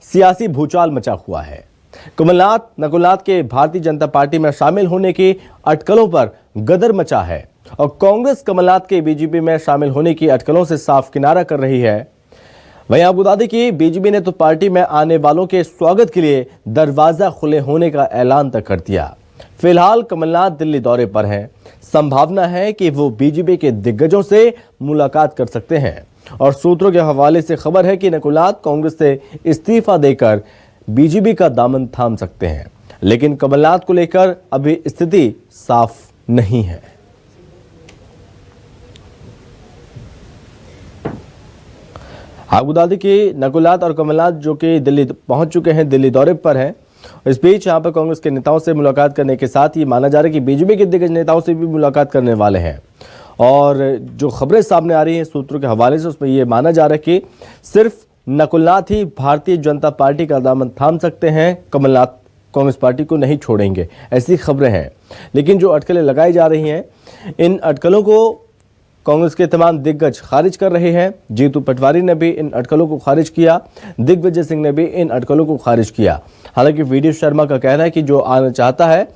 सियासी भूचाल मचा हुआ है। कमलनाथ नकुलनाथ के भारतीय जनता पार्टी में शामिल होने की अटकलों पर गदर मचा है और कांग्रेस कमलनाथ के बीजेपी में शामिल होने की अटकलों से साफ किनारा कर रही है। वहीं आपको बता दें कि बीजेपी ने तो पार्टी में आने वालों के स्वागत के लिए दरवाजा खुले होने का ऐलान तक कर दिया। फिलहाल कमलनाथ दिल्ली दौरे पर हैं। संभावना है कि वो बीजेपी के दिग्गजों से मुलाकात कर सकते हैं और सूत्रों के हवाले से खबर है कि नकुलनाथ कांग्रेस से इस्तीफा देकर बीजेपी का दामन थाम सकते हैं, लेकिन कमलनाथ को लेकर अभी स्थिति साफ नहीं है। आपको बता दें कि नकुलनाथ और कमलनाथ जो कि दिल्ली पहुंच चुके हैं, दिल्ली दौरे पर हैं। इस बीच यहां पर कांग्रेस के नेताओं से मुलाकात करने के साथ ये माना जा रहा है कि बीजेपी के दिग्गज नेताओं से भी मुलाकात करने वाले हैं। और जो खबरें सामने आ रही हैं सूत्रों के हवाले से, उसमें यह माना जा रहा है कि सिर्फ नकुलनाथ ही भारतीय जनता पार्टी का दामन थाम सकते हैं, कमलनाथ कांग्रेस पार्टी को नहीं छोड़ेंगे, ऐसी खबरें हैं। लेकिन जो अटकलें लगाई जा रही हैं, इन अटकलों को कांग्रेस के तमाम दिग्गज खारिज कर रहे हैं। जीतू पटवारी ने भी इन अटकलों को खारिज किया, दिग्विजय सिंह ने भी इन अटकलों को खारिज किया। हालांकि वीडी शर्मा का कहना है कि जो आना चाहता है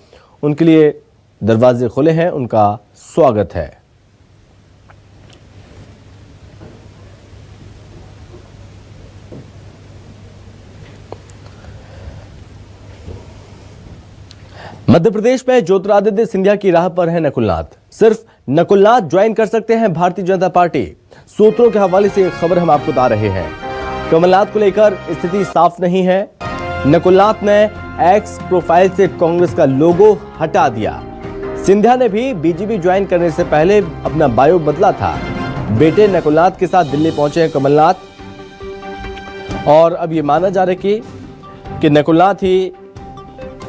उनके लिए दरवाजे खुले हैं, उनका स्वागत है। मध्य प्रदेश में ज्योतिरादित्य सिंधिया की राह पर है नकुलनाथ। सिर्फ नकुलनाथ ज्वाइन कर सकते हैं भारतीय जनता पार्टी। सूत्रों के हवाले से खबर हम आपको बता रहे हैं। कमलनाथ को लेकर स्थिति साफ नहीं है। नकुलनाथ ने एक्स प्रोफाइल से कांग्रेस का लोगो हटा दिया। सिंधिया ने भी बीजेपी ज्वाइन करने से पहले अपना बायो बदला था। बेटे नकुलनाथ के साथ दिल्ली पहुंचे हैं कमलनाथ और अब ये माना जा रहा है कि नकुलनाथ ही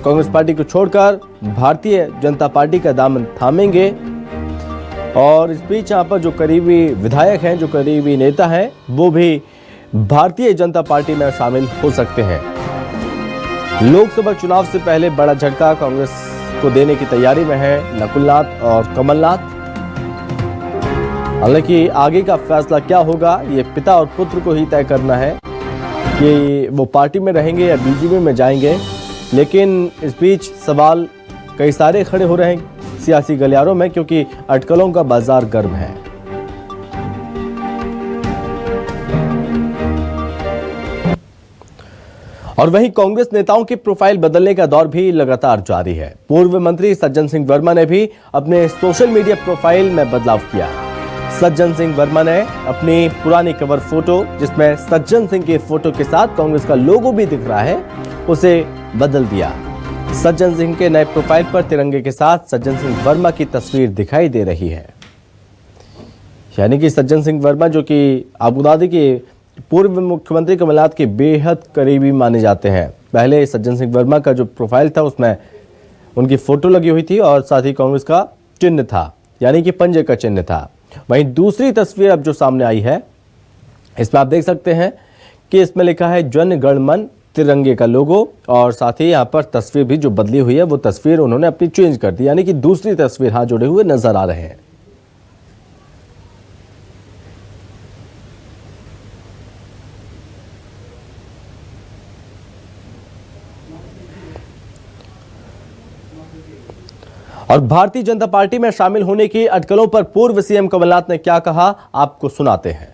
कांग्रेस पार्टी को छोड़कर भारतीय जनता पार्टी का दामन थामेंगे। और इस बीच यहाँ पर जो करीबी विधायक हैं, जो करीबी नेता हैं, वो भी भारतीय जनता पार्टी में शामिल हो सकते हैं। लोकसभा चुनाव से पहले बड़ा झटका कांग्रेस को देने की तैयारी में है नकुलनाथ और कमलनाथ। हालांकि आगे का फैसला क्या होगा, ये पिता और पुत्र को ही तय करना है कि वो पार्टी में रहेंगे या बीजेपी में जाएंगे। लेकिन इस बीच सवाल कई सारे खड़े हो रहे हैं सियासी गलियारों में, क्योंकि अटकलों का बाजार गर्म है। और वहीं कांग्रेस नेताओं की प्रोफाइल बदलने का दौर भी लगातार जारी है। पूर्व मंत्री सज्जन सिंह वर्मा ने भी अपने सोशल मीडिया प्रोफाइल में बदलाव किया। सज्जन सिंह वर्मा ने अपनी पुरानी कवर फोटो, जिसमें सज्जन सिंह के फोटो के साथ कांग्रेस का लोगो भी दिख रहा है, उसे बदल दिया। सज्जन सिंह के नए प्रोफाइल पर तिरंगे के साथ सज्जन सिंह वर्मा की तस्वीर दिखाई दे रही है। यानी कि सज्जन सिंह वर्मा जो कि आपको बता दें कि पूर्व मुख्यमंत्री कमलनाथ के बेहद करीबी माने जाते हैं। पहले सज्जन सिंह वर्मा का जो प्रोफाइल था उसमें उनकी फोटो लगी हुई थी और साथ ही कांग्रेस का चिन्ह था, यानी कि पंजे का चिन्ह था। वहीं दूसरी तस्वीर अब जो सामने आई है, इसमें आप देख सकते हैं कि इसमें लिखा है जन गण मन, तिरंगे का लोगो, और साथ ही यहाँ पर तस्वीर भी जो बदली हुई है वो तस्वीर उन्होंने अपनी चेंज कर दी, यानी कि दूसरी तस्वीर हाथ जोड़े हुए नजर आ रहे हैं। और भारतीय जनता पार्टी में शामिल होने की अटकलों पर पूर्व सीएम कमलनाथ ने क्या कहा, आपको सुनाते हैं।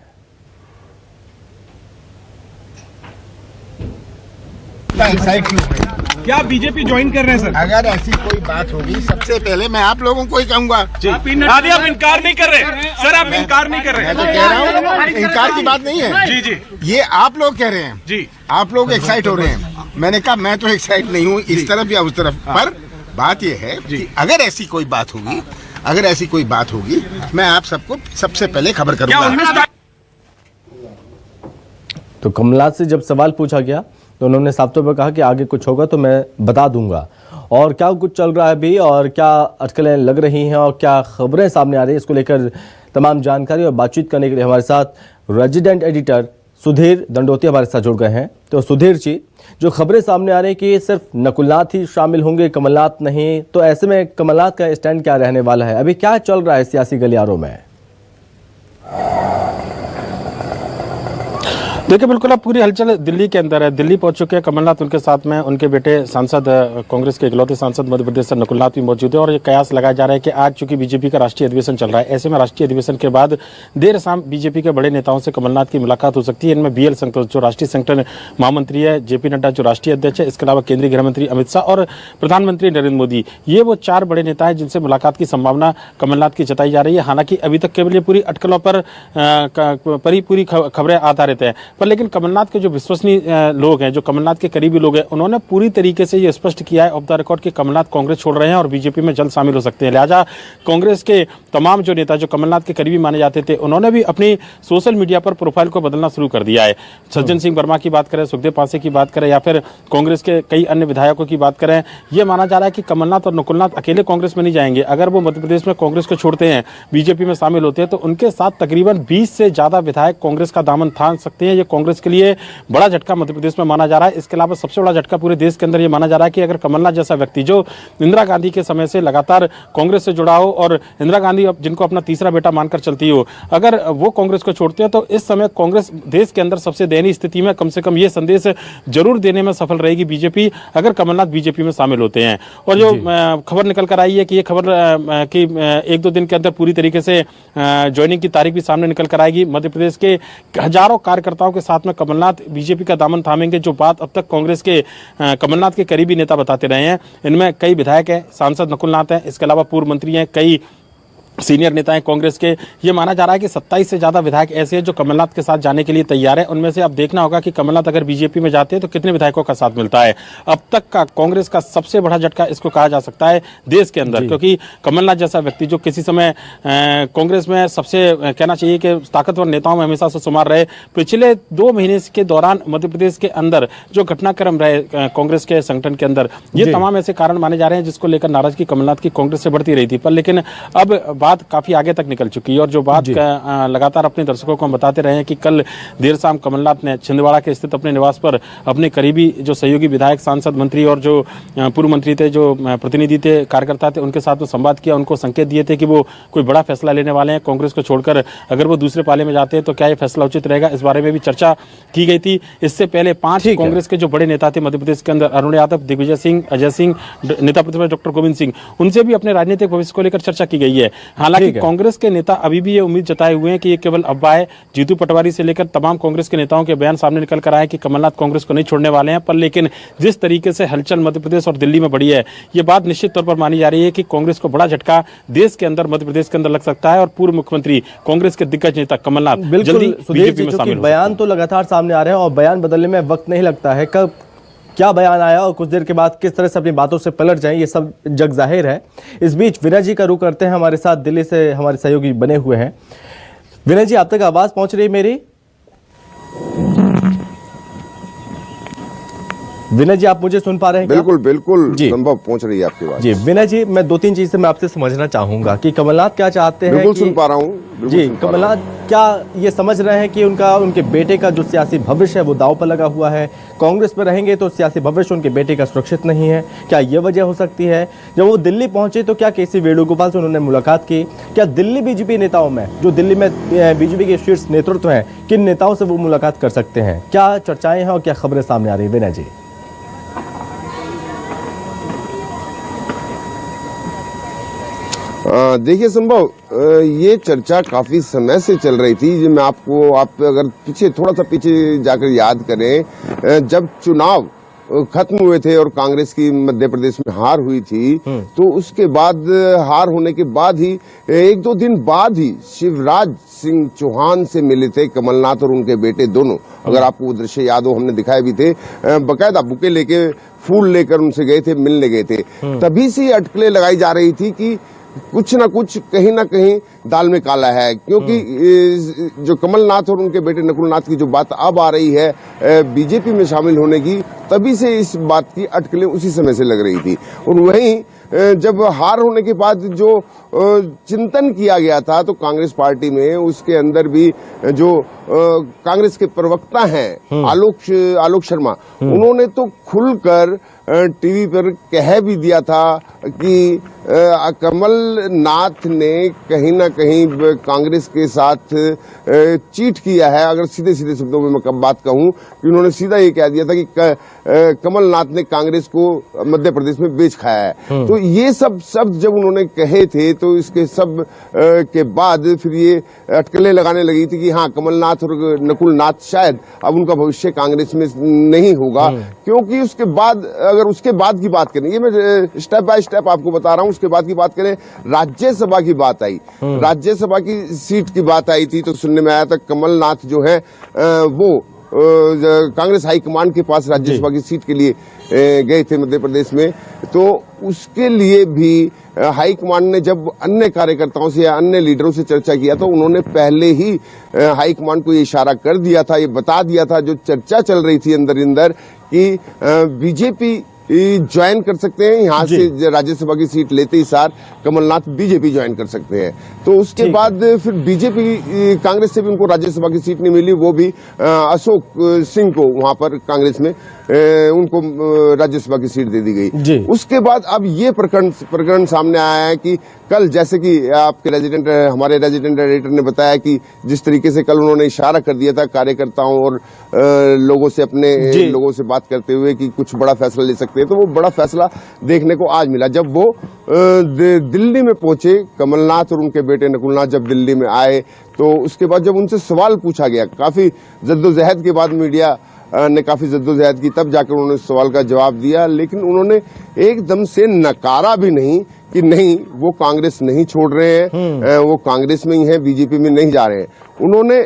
क्या बीजेपी ज्वाइन कर रहे हैं सर? अगर ऐसी कोई बात होगी, सबसे पहले मैं आप लोगों को ही कहूंगा। आप इनकार नहीं कर रहे सर, आप इनकार नहीं कर रहे। मैं तो कह रहा हूँ, इनकार की बात नहीं है। जी जी, ये आप लोग कह रहे हैं जी, आप लोग एक्साइट हो रहे हैं। मैंने कहा मैं तो एक्साइट नहीं हूँ इस तरफ या उस तरफ, पर बात ये है कि अगर ऐसी कोई बात होगी, अगर ऐसी कोई बात होगी, मैं आप सबको सबसे पहले खबर करूंगा। तो कमलनाथ से जब सवाल पूछा गया तो उन्होंने साफ तौर पर कहा कि आगे कुछ होगा तो मैं बता दूंगा। और क्या कुछ चल रहा है अभी और क्या अटकलें लग रही हैं और क्या खबरें सामने आ रही हैं, इसको लेकर तमाम जानकारी और बातचीत करने के लिए हमारे साथ रेजिडेंट एडिटर सुधीर दंडोतिया हमारे साथ जुड़ गए हैं। तो सुधीर जी, जो खबरें सामने आ रही हैं कि सिर्फ नकुलनाथ ही शामिल होंगे, कमलनाथ नहीं, तो ऐसे में कमलनाथ का स्टैंड क्या रहने वाला है, अभी क्या चल रहा है सियासी गलियारों में? देखिए, बिल्कुल अब पूरी हलचल दिल्ली के अंदर है। दिल्ली पहुंच चुके हैं कमलनाथ, उनके साथ में उनके बेटे सांसद, कांग्रेस के इकलौते सांसद मध्य प्रदेश से नकुलनाथ भी मौजूद है। और ये कयास लगाया जा रहा है कि आज चूंकि बीजेपी का राष्ट्रीय अधिवेशन चल रहा है, ऐसे में राष्ट्रीय अधिवेशन के बाद देर शाम बीजेपी के बड़े नेताओं से कमलनाथ की मुलाकात हो सकती है। इनमें BL संतोष जो राष्ट्रीय संगठन महामंत्री है, JP नड्डा जो राष्ट्रीय अध्यक्ष है, इसके अलावा केंद्रीय गृह मंत्री अमित शाह और प्रधानमंत्री नरेंद्र मोदी, ये वो 4 बड़े नेता हैं जिनसे मुलाकात की संभावना कमलनाथ की जताई जा रही है। हालांकि अभी तक केवल ये पूरी अटकलों पर पूरी खबरें आधारित है, पर लेकिन कमलनाथ के जो विश्वसनीय लोग हैं, जो कमलनाथ के करीबी लोग हैं, उन्होंने पूरी तरीके से ये स्पष्ट किया है ऑफ द रिकॉर्ड कि कमलनाथ कांग्रेस छोड़ रहे हैं और बीजेपी में जल्द शामिल हो सकते हैं। लिहाजा कांग्रेस के तमाम जो नेता जो कमलनाथ के करीबी माने जाते थे, उन्होंने भी अपनी सोशल मीडिया पर प्रोफाइल को बदलना शुरू कर दिया है। सज्जन सिंह वर्मा की बात करें, सुखदेव पांसे की बात करें या फिर कांग्रेस के कई अन्य विधायकों की बात करें, यह माना जा रहा है कि कमलनाथ और नकुलनाथ अकेले कांग्रेस में नहीं जाएंगे। अगर वो मध्य प्रदेश में कांग्रेस को छोड़ते हैं, बीजेपी में शामिल होते हैं, तो उनके साथ तकरीबन 20 से ज्यादा विधायक कांग्रेस का दामन थाम सकते हैं। ये कांग्रेस के लिए बड़ा झटका मध्य प्रदेश में माना जा रहा है। इसके अलावा सबसे बड़ा झटका पूरे देश के अंदर ये माना जा रहा है कि अगर कमलनाथ जैसा व्यक्ति जो इंदिरा गांधी के समय से लगातार कांग्रेस से जुड़ा हो और इंदिरा गांधी जिनको अपना तीसरा बेटा मानकर चलती हो, अगर वो कांग्रेस को छोड़ते हैं तो इस समय कांग्रेस देश के अंदर सबसे दयनीय स्थिति में, कम से कम ये संदेश जरूर देने में सफल रहेगी बीजेपी, अगर कमलनाथ बीजेपी में शामिल होते हैं। और जो खबर निकल कर आई है कि ये खबर कि 1-2 दिन के अंदर पूरी तरीके से ज्वाइनिंग की तारीख भी सामने निकल कर आएगी। मध्य प्रदेश के हजारों कार्यकर्ताओं के साथ में कमलनाथ बीजेपी का दामन थामेंगे, जो बात अब तक कांग्रेस के कमलनाथ के करीबी नेता बताते रहे हैं। इनमें कई विधायक हैं, सांसद नकुलनाथ हैं, इसके अलावा पूर्व मंत्री हैं, कई सीनियर नेता हैं कांग्रेस के। ये माना जा रहा है कि 27 से ज्यादा विधायक ऐसे हैं जो कमलनाथ के साथ जाने के लिए तैयार है। उनमें से अब देखना होगा कि कमलनाथ अगर बीजेपी में जाते हैं तो कितने विधायकों का साथ मिलता है। अब तक का कांग्रेस का सबसे बड़ा झटका इसको कहा जा सकता है देश के अंदर, क्योंकि कमलनाथ जैसा व्यक्ति जो किसी समय कांग्रेस में सबसे कहना चाहिए कि ताकतवर नेताओं में हमेशा से शुमार रहे, पिछले 2 महीने के दौरान मध्य प्रदेश के अंदर जो घटनाक्रम रहे कांग्रेस के संगठन के अंदर, ये तमाम ऐसे कारण माने जा रहे हैं जिसको लेकर नाराजगी कमलनाथ की कांग्रेस से बढ़ती रही थी। पर लेकिन अब बात काफी आगे तक निकल चुकी है। और जो बात लगातार अपने दर्शकों को हम बताते रहे हैं कि कल देर शाम कमलनाथ ने छिंदवाड़ा के स्थित अपने निवास पर अपने करीबी जो सहयोगी विधायक, सांसद, मंत्री और जो पूर्व मंत्री थे, जो प्रतिनिधि थे, कार्यकर्ता थे, उनके साथ में संवाद किया। उनको संकेत दिए थे कि वो कोई बड़ा फैसला लेने वाले हैं कांग्रेस को छोड़कर। अगर वो दूसरे पाले में जाते हैं तो क्या ये फैसला उचित रहेगा, इस बारे में भी चर्चा की गई थी। इससे पहले 5 कांग्रेस के जो बड़े नेता थे मध्य प्रदेश के अंदर, अरुण यादव, दिग्विजय सिंह, अजय सिंह, नेता प्रतिपक्ष डॉक्टर गोविंद सिंह, उनसे भी अपने राजनीतिक भविष्य को लेकर चर्चा की गई है। हालांकि कांग्रेस के नेता अभी भी ये उम्मीद जताए हुए हैं कि ये केवल अफवाह है। जीतू पटवारी से लेकर तमाम कांग्रेस के नेताओं के बयान सामने निकल कर आए कि कमलनाथ कांग्रेस को नहीं छोड़ने वाले हैं। पर लेकिन जिस तरीके से हलचल मध्य प्रदेश और दिल्ली में बढ़ी है, ये बात निश्चित तौर पर मानी जा रही है कि कांग्रेस को बड़ा झटका देश के अंदर, मध्य प्रदेश के अंदर लग सकता है और पूर्व मुख्यमंत्री, कांग्रेस के दिग्गज नेता कमलनाथ जल्दी बीजेपी में शामिल हो। बयान तो लगातार सामने आ रहे हैं और बयान बदलने में वक्त नहीं लगता है। कब क्या बयान आया और कुछ देर के बाद किस तरह से अपनी बातों से पलट जाएं, ये सब जग जाहिर है। इस बीच विनय जी का रुख करते हैं, हमारे साथ दिल्ली से हमारे सहयोगी बने हुए हैं। विनय जी, आप तक आवाज पहुंच रही है मेरी? विनय जी, आप मुझे सुन पा रहे हैं? बिल्कुल बिल्कुल संभव पहुंच रही है आपकी बात जी। विनय जी, मैं 2-3 चीजें मैं आपसे समझना चाहूंगा कि कमलनाथ क्या चाहते हैं। बिल्कुल सुन पा रहा हूं जी। कमलनाथ क्या ये समझ रहे हैं कि उनके बेटे का जो सियासी भविष्य है वो दांव पर लगा हुआ है, कांग्रेस में रहेंगे तो सियासी भविष्य उनके बेटे का सुरक्षित नहीं है? क्या ये वजह हो सकती है? जब वो दिल्ली पहुंचे तो क्या KC वेणुगोपाल से उन्होंने मुलाकात की? क्या दिल्ली बीजेपी नेताओं में, जो दिल्ली में बीजेपी के शीर्ष नेतृत्व हैं, किन नेताओं से वो मुलाकात कर सकते हैं? क्या चर्चाएं हैं और क्या खबरें सामने आ रही है विनय जी? देखिए संभव, ये चर्चा काफी समय से चल रही थी। मैं आप अगर थोड़ा सा पीछे जाकर याद करें, जब चुनाव खत्म हुए थे और कांग्रेस की मध्य प्रदेश में हार हुई थी, तो उसके बाद, हार होने के बाद ही 1-2 दिन बाद ही शिवराज सिंह चौहान से मिले थे कमलनाथ और उनके बेटे दोनों। अगर आपको वो दृश्य याद हो, हमने दिखाए भी थे, बकायदा बुके लेके, फूल लेकर उनसे गए थे, मिलने गए थे। तभी से अटकलें लगाई जा रही थी कि कुछ ना कुछ, कहीं ना कहीं दाल में काला है, क्योंकि जो कमलनाथ और उनके बेटे नकुलनाथ की जो बात अब आ रही है बीजेपी में शामिल होने की, तभी से इस बात की अटकलें उसी समय से लग रही थी। और वहीं जब हार होने के बाद जो चिंतन किया गया था, तो कांग्रेस पार्टी में उसके अंदर भी जो कांग्रेस के प्रवक्ता हैं आलोक शर्मा, उन्होंने तो खुलकर टीवी पर कह भी दिया था कि कमलनाथ ने कहीं ना कहीं कांग्रेस के साथ चीट किया है। अगर सीधे सीधे शब्दों में मैं बात कहूं कि उन्होंने सीधा ये कह दिया था कि कमलनाथ ने कांग्रेस को मध्य प्रदेश में बेच खाया है। तो ये सब शब्द जब उन्होंने कहे थे, तो इसके सब के बाद फिर ये अटकलें लगाने लगी थी कि हाँ, कमलनाथ और नकुलनाथ शायद अब उनका भविष्य कांग्रेस में नहीं होगा, क्योंकि उसके बाद, अगर उसके बाद की बात करें, ये मैं स्टेप बाय स्टेप आपको बता रहा हूं, उसके बाद की बात करें, राज्यसभा की बात आई, राज्यसभा की सीट की बात आई थी, तो सुनने में आया था कमलनाथ जो है वो कांग्रेस हाईकमान के पास राज्यसभा की सीट के लिए गए थे मध्य प्रदेश में। तो उसके लिए भी हाईकमान ने जब अन्य कार्यकर्ताओं से या अन्य लीडरों से चर्चा किया, तो उन्होंने पहले ही हाईकमान को ये इशारा कर दिया था, ये बता दिया था, जो चर्चा चल रही थी अंदर अंदर, कि बीजेपी ज्वाइन कर सकते हैं, यहाँ से राज्यसभा की सीट लेते ही सार कमलनाथ बीजेपी ज्वाइन कर सकते हैं। तो उसके बाद फिर बीजेपी, कांग्रेस से भी उनको राज्यसभा की सीट नहीं मिली, वो भी अशोक सिंह को वहां पर कांग्रेस में उनको राज्यसभा की सीट दे दी गई। उसके बाद अब ये प्रकरण सामने आया है कि कल, जैसे कि आपके हमारे रेजिडेंट एडिटर ने बताया कि जिस तरीके से कल उन्होंने इशारा कर दिया था कार्यकर्ताओं और लोगों से, अपने लोगों से बात करते हुए कि कुछ बड़ा फैसला ले सकते हैं, तो वो बड़ा फैसला देखने को आज मिला जब वो दिल्ली में पहुंचे। कमलनाथ और उनके बेटे नकुलनाथ जब दिल्ली में आए, तो उसके बाद जब उनसे सवाल पूछा गया, काफी जद्दोजहद के बाद मीडिया ने काफी जद्दोजहद की, तब जाकर उन्होंने सवाल का जवाब दिया, लेकिन उन्होंने एकदम से नकारा भी नहीं कि नहीं, वो कांग्रेस नहीं छोड़ रहे हैं, वो कांग्रेस में ही है, बीजेपी में नहीं जा रहे हैं। उन्होंने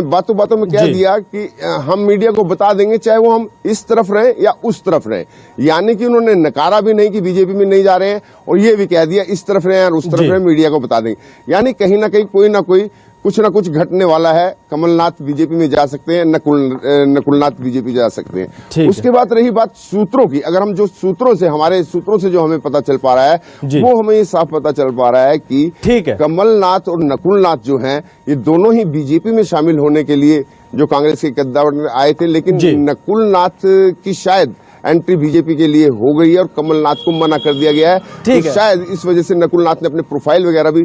बातों बातों में कह दिया कि हम मीडिया को बता देंगे, चाहे वो हम इस तरफ रहें या उस तरफ रहें। यानी कि उन्होंने नकारा भी नहीं कि बीजेपी में नहीं जा रहे हैं, और ये भी कह दिया इस तरफ रहें और उस तरफ रहें, मीडिया को बता देंगे। यानी कहीं ना कहीं कोई ना कोई कुछ ना कुछ घटने वाला है। कमलनाथ बीजेपी में जा सकते हैं, नकुलनाथ बीजेपी जा सकते हैं। उसके बाद रही बात सूत्रों की, अगर हम जो सूत्रों से, हमारे सूत्रों से जो हमें पता चल पा रहा है, वो हमें ये साफ पता चल पा रहा है कि कमलनाथ और नकुलनाथ जो हैं, ये दोनों ही बीजेपी में शामिल होने के लिए जो कांग्रेस के कद्दावर में आए थे, लेकिन नकुलनाथ की शायद एंट्री बीजेपी के लिए हो गई है और कमलनाथ को मना कर दिया गया है। तो शायद इस वजह से नकुलनाथ ने अपने प्रोफाइल वगैरह भी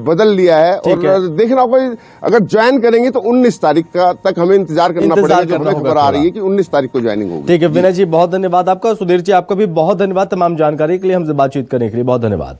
बदल लिया है। और देखना होगा, अगर ज्वाइन करेंगे तो 19 तारीख का तक हमें इंतजार करना पड़ेगा, जो हमें खबर आ रही है कि 19 तारीख को ज्वाइनिंग होगी। ठीक है विनय जी, बहुत धन्यवाद आपका। सुधीर जी, आपका भी बहुत धन्यवाद तमाम जानकारी के लिए, हमसे बातचीत करने के लिए बहुत धन्यवाद।